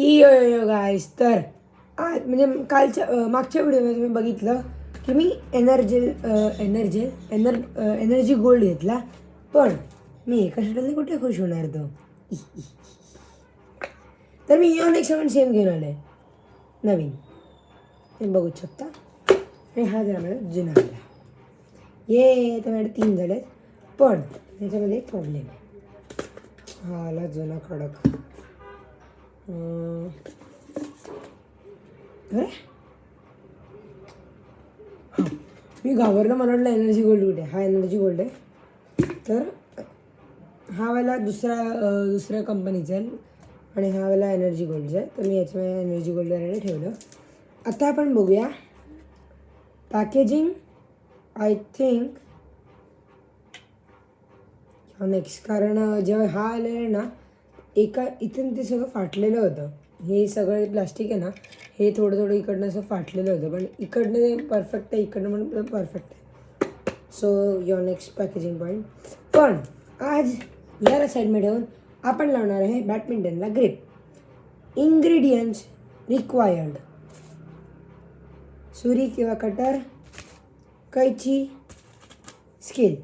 यो गाईस, तर आज म्हणजे मागच्या व्हिडिओमध्ये मी बघितलं की मी एनर्जी गोल्ड घेतला, पण मी एका शर्टाने कुठे खुश होणार तो. तर मी योनेक्स सेम घेऊन आले नवीन, ते बघू शकता. आणि हा जरा मला जुना आला. ये तर माझ्या 3 झालेत, पण त्याच्यामध्ये एक प्रॉब्लेम आहे. हा आला जुना कडक. अरे हां, मी घाबरलं. मला वाटलं एनर्जी गोल्ड कुठे. हा एनर्जी गोल्ड आहे. तर हा वाला दुसऱ्या कंपनीचा आहे आणि हा वाला एनर्जी गोल्डचा आहे. तर मी याच्यामध्ये एनर्जी गोल्डवर ठेवलं. आता आपण बघूया पॅकेजिंग. आय थिंक नेक्स्ट, कारण जेव्हा हा आलेला ना, इथून ते सगळं फाटलेलं होतं. हे सगळं प्लास्टिक आहे ना, हे थोडं थोडं इकडनं असं फाटलेलं होतं, पण इकडनं ते परफेक्ट आहे, इकडनं पण परफेक्ट आहे. So Yonex packaging point. पण आज याला साईडमध्ये ठेवून आपण लावणार आहे बॅडमिंटनला ग्रिप. इंग्रेडियंट्स रिक्वायर्ड: सुरी किंवा कटर, कैची, स्केल,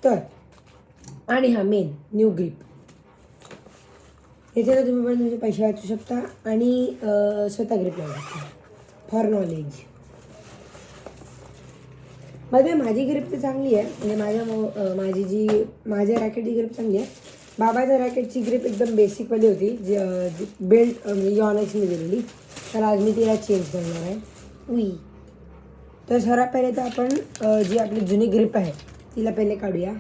तर आणि हा मेन न्यू ग्रिप. याच्यानं तुम्ही पण तुमचे पैसे वाचू शकता आणि स्वतः ग्रिप लावू शकता. For knowledge. मध्ये माझी ग्रिप तर चांगली आहे, म्हणजे माझ्या रॅकेटची ग्रिप चांगली आहे. बाबाच्या रॅकेटची ग्रिप एकदम बेसिकवाली होती, जी बेल्ट म्हणजे योनेक्सने दिलेली. तर आज मी तिला चेंज करणार आहे. तर सर्वात पहिले तर आपण जी आपली जुनी ग्रिप आहे तिला पहिले काढूया.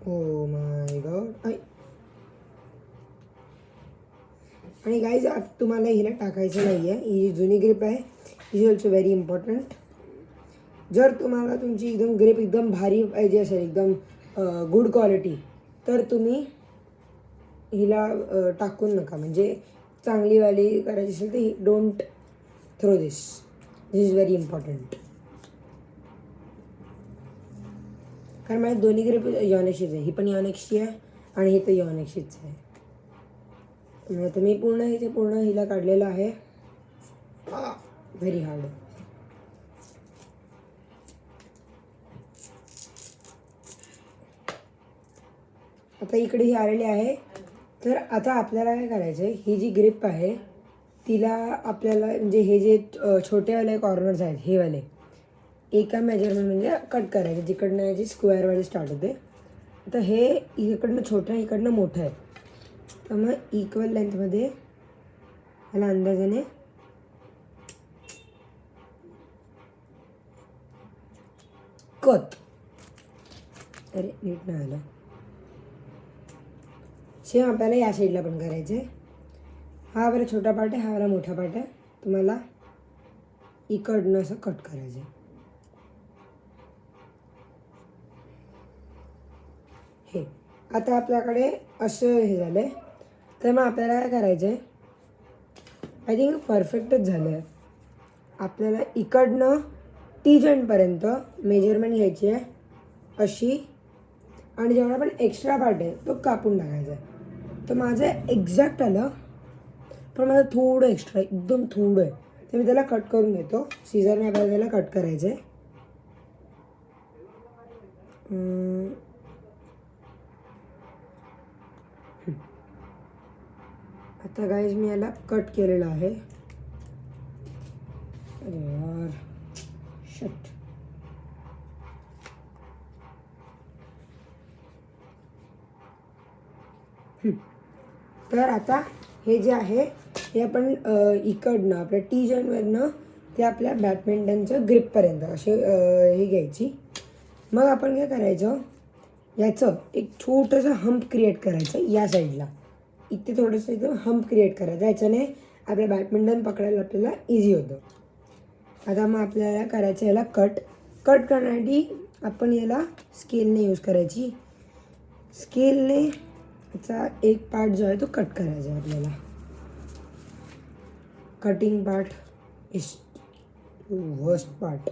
Oh my God. आणि गाईज, आता तुम्हाला हिला टाकायचं नाही आहे. ही जुनी ग्रिप आहे, इज ऑल्सो व्हेरी इम्पॉर्टंट. जर तुम्हाला तुमची एकदम ग्रिप एकदम भारी पाहिजे असेल, एकदम गुड क्वालिटी, तर तुम्ही हिला टाकून नका. म्हणजे चांगलीवाली करायची असेल तर don't throw this is very important. कारण माझ्या दोन्ही ग्रिप योनेक्सचीच आहे. ही पण योनेक्सची आहे आणि ही तर योनेक्सचीच आहे. तर मी पूर्ण हिला काढलेलं आहे. Very hard. आता इकडे ही आलेली आहे. तर आता आपल्याला काय करायचं आहे, ही जी ग्रिप आहे तिला आपल्याला म्हणजे हे जे छोटेवाले कॉर्नर्स आहेत, हे वाले एका मेजरमेंट म्हणजे कट करायचे, जिकडनं याची स्क्वेअरवाली स्टार्ट होते. आता हे इकडनं छोटं आहे, इकडनं मोठं आहे. तर मग इक्वल लेंथमध्ये ह्याला अंदाजाने कट. अरे नीट नाही आलं. सेम आपल्याला या साईडला पण करायचं आहे. हा वाला छोटा पार्ट आहे, हा वाला मोठा पार्ट आहे. तुम्हाला इकडनं असं कट करायचं आहे. हे आता आपल्याकडे असं हे झालं आहे. तर मग आपल्याला काय करायचं आहे, आय थिंक परफेक्टच झालं आहे. आपल्याला इकडनं टी जॉईंटपर्यंत मेजरमेंट घ्यायची आहे अशी, आणि जेवढा पण एक्स्ट्रा पार्ट आहे तो कापून टाकायचा आहे. तर माझं एक्झॅक्ट आलं, पण माझं थोडं एक्स्ट्रा, एकदम थोडं आहे. तर मी त्याला कट करून घेतो. सीझरने आपल्याला त्याला कट करायचं आहे. आता गाईज मी याला कट केलेलं आहे. अरे यार, शट. तर आता हे जे आहे हे आपण इकडनं आपल्या टी जॉईंटवरनं ते आपल्या बॅडमिंटनचं ग्रिपपर्यंत असे हे घ्यायची. मग आपण काय करायचं, याचं एक छोटंसं हंप क्रिएट करायचं या साईडला. इथे थोडंसं एकदम हंप क्रिएट करायचं. याच्याने आपल्या बॅडमिंटन पकडायला आपल्याला इझी होतं. आता मग आपल्याला करायचं याला कट करण्यासाठी आपण याला स्केलने यूज करायची. स्केलने याचा एक पार्ट जो आहे तो कट करायचा आहे आपल्याला. Cutting part is worst part.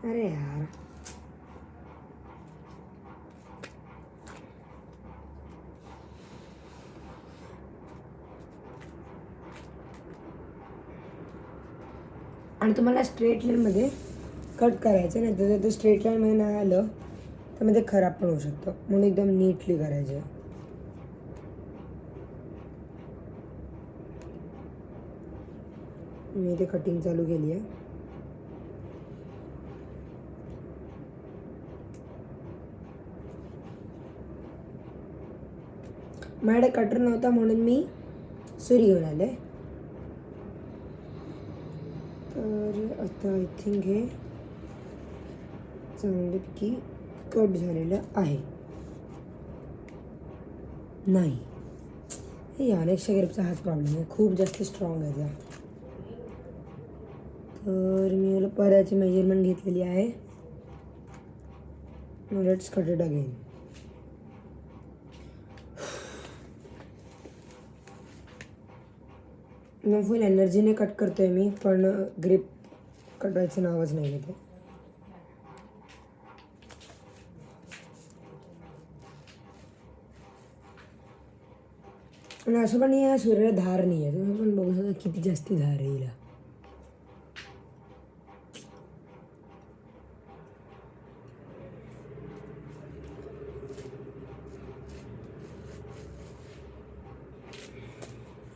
अरे यार, आणि तुम्हाला स्ट्रेट लाईनमध्ये कट करायचं नाही, तर जर ते स्ट्रेट लाईनमध्ये नाही आलं तर मग ते खराब पण होऊ शकतं, म्हणून एकदम नीटली करायचं. मी इथे कटिंग चालू केली आहे. माझ्याकडे कटर नव्हता म्हणून मी सुरी घेऊन आले. तर आता आय थिंक हे चांगल्यापैकी कट झालेलं आहे. नाही, हे अनेकशा ग्रिपचा हाच प्रॉब्लेम आहे, खूप जास्त स्ट्रॉंग आहे त्या. तर मी याला परत मेजरमेंट घेतलेली आहे. Let's cut it again. Full एनर्जीने कट करतोय मी, पण ग्रिप कटवायचं नावच नाही घेते. आणि असं पण या सूर्याला धार नाही आहे, तुम्ही पण बघू शकता किती जास्ती धार आहे हिला.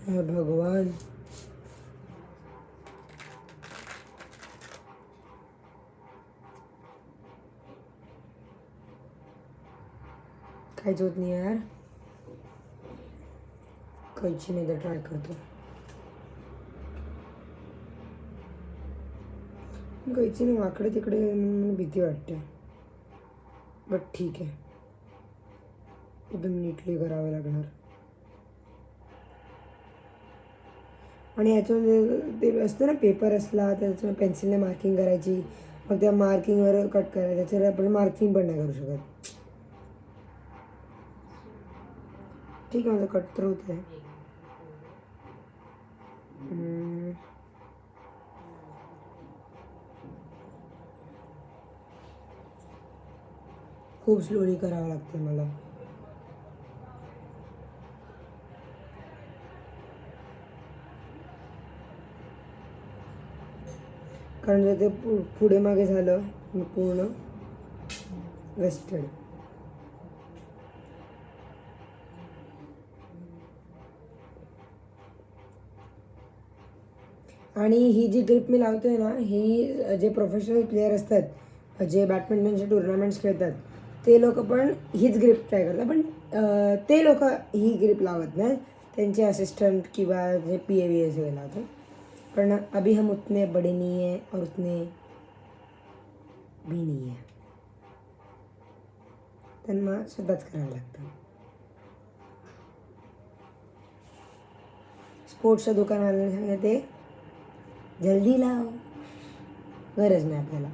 भगवान, काहीच होत नाही यार. कैचीने तर ट्राय करतो. कैचीने वाकडे तिकडे मला भीती वाटते, बट ठीक आहे, एकदम नीटली करावं लागणार. आणि याच्यामध्ये ते असतं ना, पेपर असला त्याच्यावर पेन्सिलने मार्किंग करायची, मग त्या मार्किंगवर कट करायचं. त्याच्यावर आपण मार्किंग पण नाही करू शकत. ठीक आहे, माझं कट तर होत आहे. खूप स्लोली करावं लागतं मला. कारण जर ते पुढे मागे झालं मग पूर्ण वेस्टेड. आणि ही जी ग्रिप मी लावतोय ना, ही जे प्रोफेशनल प्लेयर असतात, जे बॅडमिंटनचे टुर्नामेंट्स खेळतात, ते लोक पण हीच ग्रिप ट्राय करतात. पण ते लोक ही ग्रिप लावत नाही, त्यांचे असिस्टंट किंवा जे PAVS वगैरे लावतात. पण अभी हम उतने बड़े नहीं है और उतने भी नहीं है, त्यांना स्वतःच करावं लागतं. स्पोर्ट्सच्या दुकानवाल्यांना सांगितलं ते जल्दी लाव, गरज नाही आपल्याला.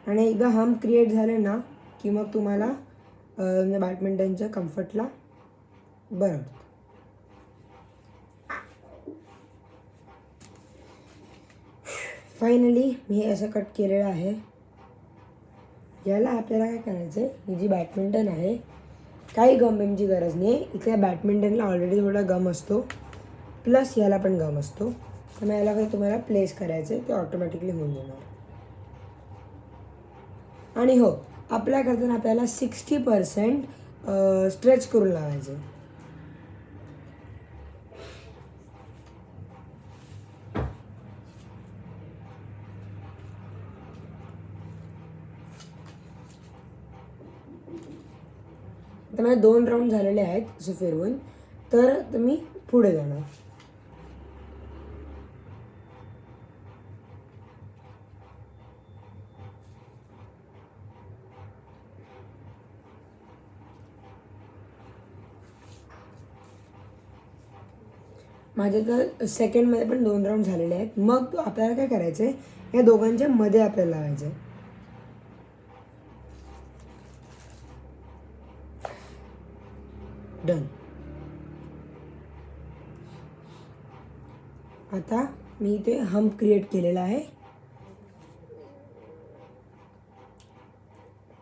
आणि एकदा हम क्रिएट झाले ना की मग तुम्हाला बॅडमिंटनच्या कम्फर्टला बरं वाटतं. फायनली मी हे असं कट केलेलं आहे. याला आपल्याला काय करायचं आहे, ही जी बॅडमिंटन आहे, काही गमची गरज नाही आहे. इथल्या बॅडमिंटनला ऑलरेडी थोडा गम असतो, प्लस याला पण गम असतो. त्यामुळे याला काही तुम्हाला प्लेस करायचं आहे, ते ऑटोमॅटिकली होऊन जाणार. आणि हो, अप्लाय करताना आपल्याला 60% स्ट्रेच करून लावायचं. आता माझे 2 राऊंड झालेले आहेत असं फिरवून, तर तुम्ही पुढे जाणार. माझे तर सेकंडमध्ये पण 2 राऊंड झालेले आहेत. मग आपल्याला काय करायचं आहे, या दोघांच्या मध्ये आपल्याला लावायचं आहे. डन. आता मी इथे हम्प क्रिएट केलेला आहे.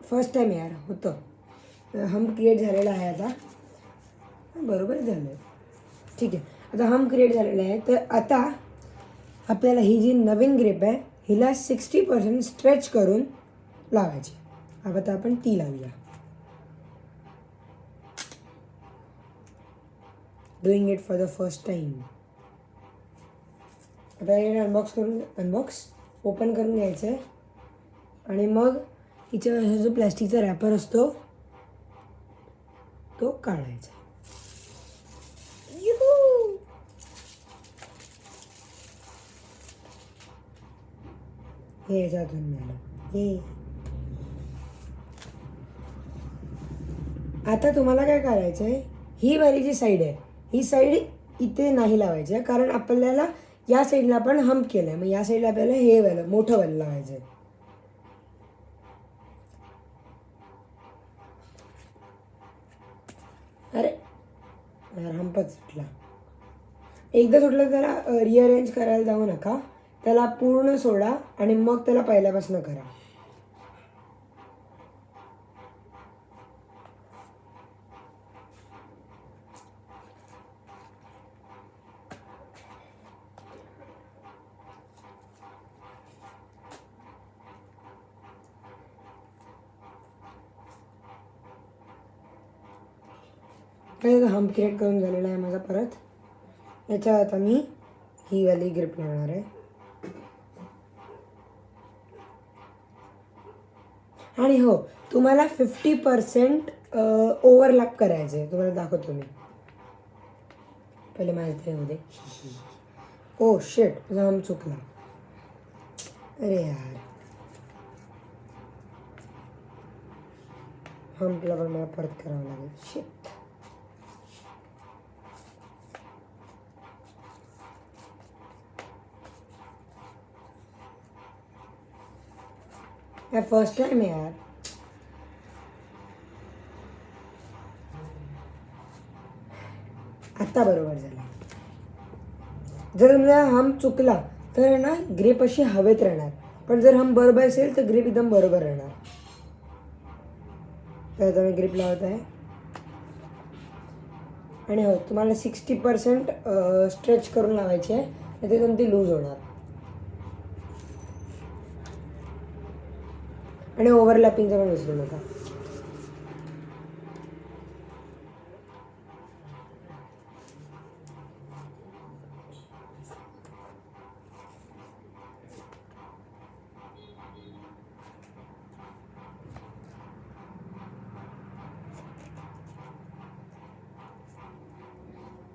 फर्स्ट टाइम यार होतं. हम्प क्रिएट झालेला आहे आता. बरोबर झालं. ठीक आहे. आता हम्प क्रिएट झालेला आहे. तर आता आपल्याला ही जी नवीन ग्रिप आहे हिला 60% स्ट्रेच करून लावायची. आता आपण ती लावूया. Doing it for the first time. आता हे अनबॉक्स ओपन करून घ्यायचं आहे आणि मग हिच्या जो प्लॅस्टिकचा रॅपर असतो तो काढायचा. हे याच्यातून मिळालं. हे आता तुम्हाला काय करायचं आहे, ही वाली जी साईड आहे ही साईड इथे नाही लावायची आहे, कारण आपल्याला या साईडला आपण हम्प केलं आहे. मग या साईडला आपल्याला हे वालं मोठं वालं लावायचं आहे. अरे यार हम्पच सुटला. एकदा सुटलं त्याला रिअरेंज करायला जाऊ नका. त्याला पूर्ण सोडा आणि मग त्याला पहिल्यापासून करा. हम्प क्रिएट करून झालेला आहे माझा. परत याच्यात आता मी ही वाली ग्रिप लावणार आहे. आणि हो, तुम्हाला 50% ओव्हरलॅप करायचं आहे. तुम्हाला दाखवतो मी. पहिले माझ्या तरी होऊ दे. ओ शिट, तुझा हम्प चुकला. अरे यार, हम्पला पण मला परत करावं लागेल. शिट. या फर्स्ट टाइम आहे यार. आता बरोबर झाला. जर तुमचा हम्प चुकला तर ना ग्रिप अशी हवेत राहणार, पण जर हम्प बरोबर असेल तर ग्रिप एकदम बरोबर राहणार. तर आता मी ग्रिप लावत आहे. आणि हो, तुम्हाला 60% स्ट्रेच करून लावायची आहे, नाही तर तुमची लूज होणार. आणि ओव्हरलॅपिंगचं पण विसरू नका.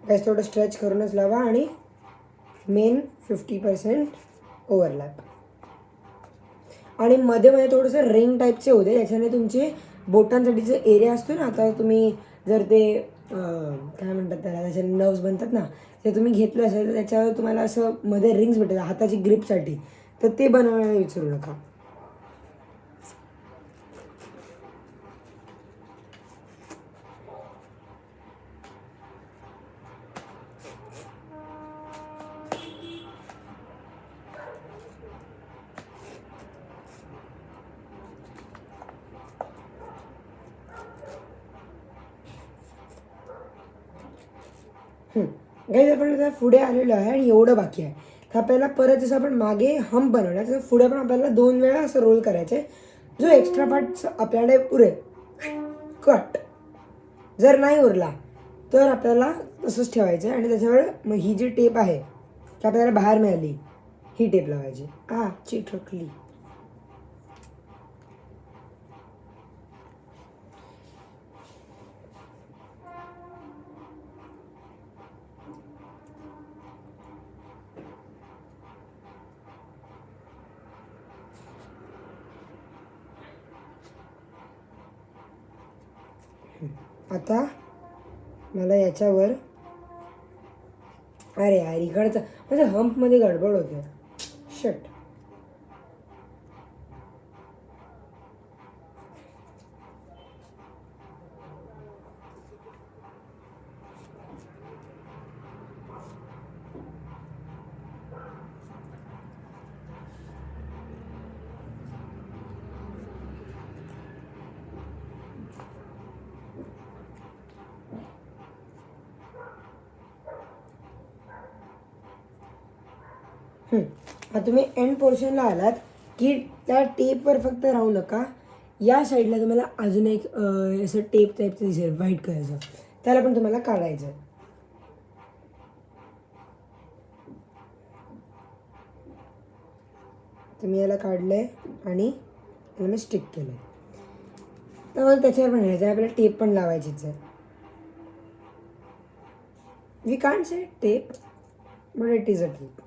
गाइस थोडं स्ट्रेच करूनच लावा आणि मेन 50% ओव्हरलॅप. आणि मध्ये मध्ये थोडंसं रिंग टाईपचे होते, याच्याने तुमचे बोटांसाठीचे एरिया असतो ना, आता तुम्ही जर ते काय म्हणतात त्याला, त्याचे नर्व्स बनतात ना, ते तुम्ही घेतलं असेल तर त्याच्यावर तुम्हाला असं मध्ये रिंग्स भेटतात हाताची ग्रिपसाठी, तर ते बनवायला विचारू नका. गाइस आपण आता पुढे आलेलो आहे आणि एवढं बाकी आहे. तर आपल्याला परत जसं आपण मागे हम्प बनवला तसं पुढे पण आपल्याला 2 वेळा असं रोल करायचं आहे. जो एक्स्ट्रा पार्ट आपल्याकडे उरेल कट. जर नाही उरला तर आपल्याला तसंच ठेवायचं आहे आणि त्याच्यावर मग ही जी टेप आहे की आपल्याला बाहेर मिळाली ही टेप लावायची. चिटकली. आता मला याच्यावर, अरे यार इकडचं म्हणजे हम्पमध्ये गडबड होते. शट. आता तुम्ही एंड पोर्शनला आलात की त्या टेपवर फक्त राहू नका. या साईडला तुम्हाला अजून एक असं टेप टाईपचं दिसेल व्हाईट कलरचं, त्याला पण तुम्हाला काढायचं आहे. तर मी याला काढलं आहे आणि याला मी स्टिक केलं आहे. तर मला त्याच्यावर पण घ्यायचं आहे, आपल्याला टेप पण लावायचीच आहे. We can't say tape but it is a tape.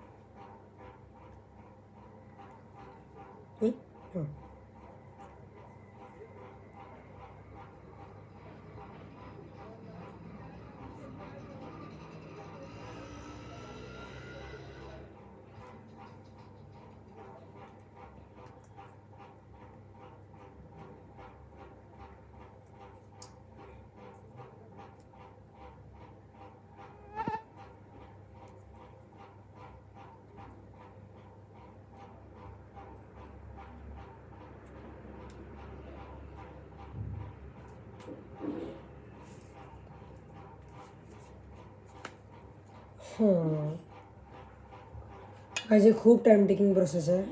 माझी खूप टाईम टेकिंग प्रोसेस आहे.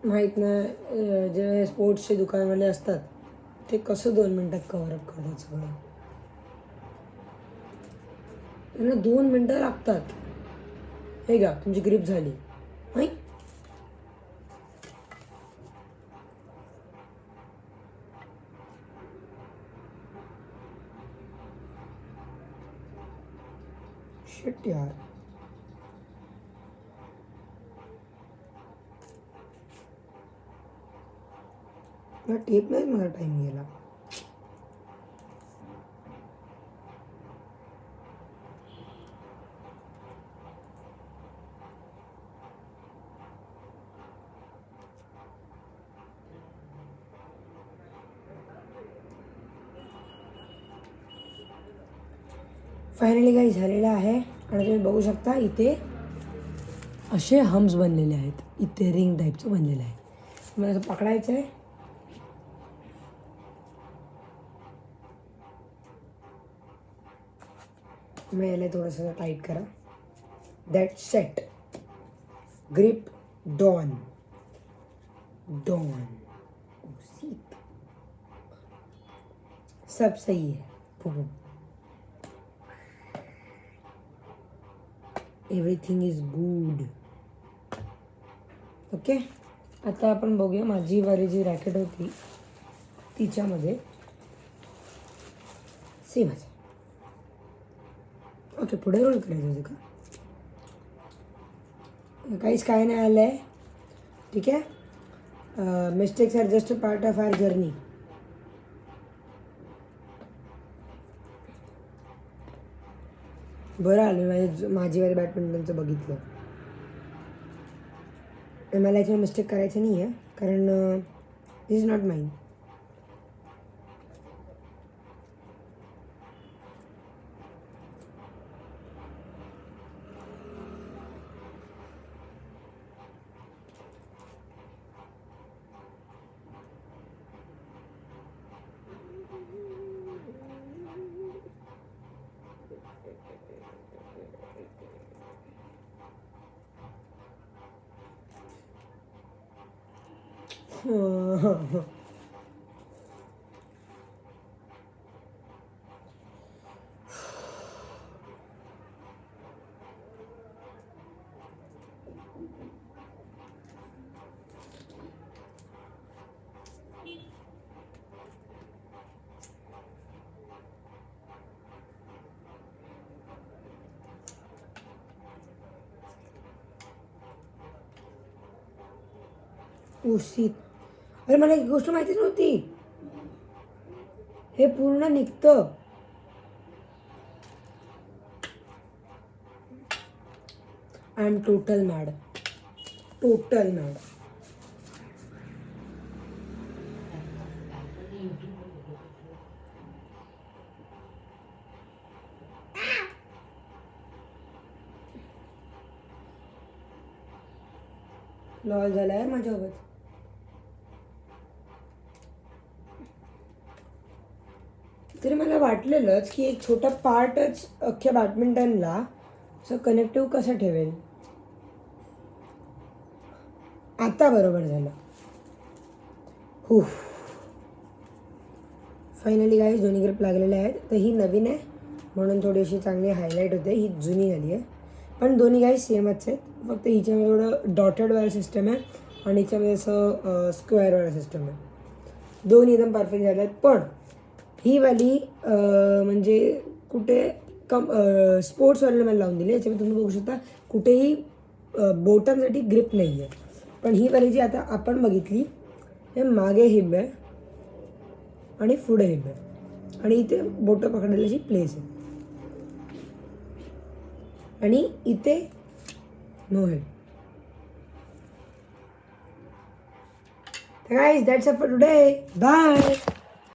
माहीत नाही जे स्पोर्ट्सचे दुकानवाले असतात ते कसं 2 मिनटात कव्हरअप करतात सगळं. त्यांना 2 मिनटं लागतात. हे घ्या तुमची ग्रिप झाली नाही. शिट यार. टेप नाही मला टाइम गेला. फायनली काही झालेलं आहे आणि तुम्ही बघू शकता इथे असे हम्स बनलेले आहेत. इथे रिंग टाईपचं बनलेलं आहे. मला असं पकडायचं आहे. मग याला थोडंसं टाईट करा. That set. Grip done. सब सही है. Everything is good. ओके. आता आपण बघूया माझी वाली जी रॅकेट होती तिच्यामध्ये सेम आहे. ओके, पुढे रोल करायचं होतं का? काहीच काय नाही आलं आहे. ठीक आहे. Mistakes are just a part of our journey. बरं आलं माझी वाली बॅडमिंटनचं बघितलं. मला याच्यावर मिस्टेक करायचं नाही आहे कारण दिस इज नॉट माईन. उशीत. अरे मला एक गोष्ट माहितीच नव्हती. हे पूर्ण निघतं. I am total mad. Total mad. Lol झाला आहे माझ्यासोबत. तरी मला वाटलेलंच की एक छोटा पार्टच अख्ख्या बॅडमिंटनला असं कनेक्टिव्ह कसं ठेवेल. आता बरोबर झालं. हो, फायनली गाईज दोन्ही ग्रिप लागलेले आहेत. तर ही नवीन आहे म्हणून थोडीशी चांगली हायलाईट होते. ही जुनी झाली आहे, पण दोन्ही गाईज सेमच आहेत. फक्त हिच्यामध्ये थोडं डॉटेड वायर सिस्टम आहे आणि हिच्यामध्ये असं स्क्वेअर वायर सिस्टम आहे. दोन्ही एकदम परफेक्ट झाले आहेत. पण ही वाली म्हणजे कुठे स्पोर्ट्सवाल्याला मला लावून दिली. याच्यामध्ये तुम्ही बघू शकता कुठेही बोटांसाठी ग्रिप नाही आहे. पण ही वाली जी आता आपण बघितली हे मागे हिब आहे आणि पुढे हिब आहे आणि इथे बोटं पकडायची प्लेस आहे आणि इथे no head. Guys, that's it for today. Bye.